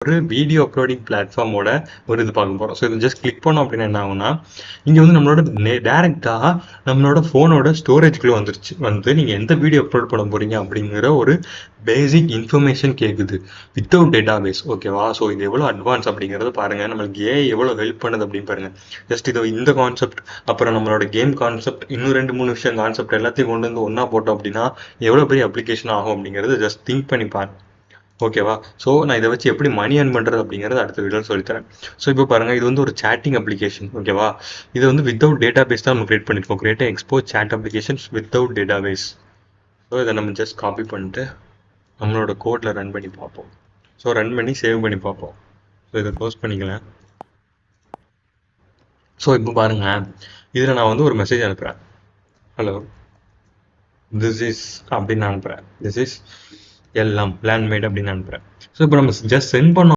ஒரு video uploading பிளாட்ஃபார்மோட ஒரு இது பார்க்க போகிறோம். ஸோ இது ஜஸ்ட் கிளிக் பண்ணோம் அப்படின்னா என்ன ஆகும்னா, இங்கே வந்து நம்மளோட டேரெக்டாக நம்மளோட ஃபோனோட ஸ்டோரேஜ்குள்ளே வந்துருச்சு. வந்து நீங்கள் எந்த வீடியோ அப்லோட் பண்ண போகிறீங்க அப்படிங்கிற ஒரு பேசிக் இன்ஃபர்மேஷன் கேட்குது வித்தவுட் டேட்டாபேஸ். ஓகேவா? ஸோ இது எவ்வளோ அட்வான்ஸ் அப்படிங்கிறத பாருங்கள். நம்மளுக்கு ஏஐ எவ்வளோ ஹெல்ப் பண்ணுது அப்படின்னு பாருங்கள். ஜஸ்ட் இது இந்த கான்செப்ட், அப்புறம் நம்மளோட கேம் கான்செப்ட், இன்னும் 2-3 விஷயம் கான்செப்ட் எல்லாத்தையும் கொண்டு வந்து ஒன்றா போட்டோம் அப்படின்னா எவ்வளோ பெரிய அப்ளிகேஷன் ஆகும் அப்படிங்கிறது ஜஸ்ட் திங்க் பண்ணி பாருங்க. ஓகேவா? ஸோ நான் இதை வச்சு எப்படி மணி ஏர்ன் பண்ணுறது அப்படிங்கிறது அடுத்த வீடியோ சொல்லித்தரேன். ஸோ இப்போ பாருங்கள், இது வந்து ஒரு சேட்டிங் அப்ளிகேஷன். ஓகேவா? இது வந்து வித்தவுட் டேட்டா பேஸ் தான் நம்ம கிரியேட் பண்ணியிருக்கோம். Create expo chat applications without database. So இதை நம்ம ஜஸ்ட் காப்பி பண்ணிட்டு நம்மளோட கோடில் ரன் பண்ணி பார்ப்போம். ஸோ ரன் பண்ணி சேவ் பண்ணி பார்ப்போம். ஸோ இதை க்ளோஸ் பண்ணிக்கலாம். ஸோ இப்போ பாருங்கள், இதில் நான் வந்து ஒரு மெசேஜ் அனுப்புகிறேன். ஹலோ, திஸ் இஸ் அப்படின்னு அனுப்புகிறேன். திஸ் இஸ் எல்லாம் லேண்ட்மேட் அப்படின்னு அனுப்புகிறேன். ஸோ இப்போ நம்ம ஜஸ்ட் சென்ட் பண்ணோம்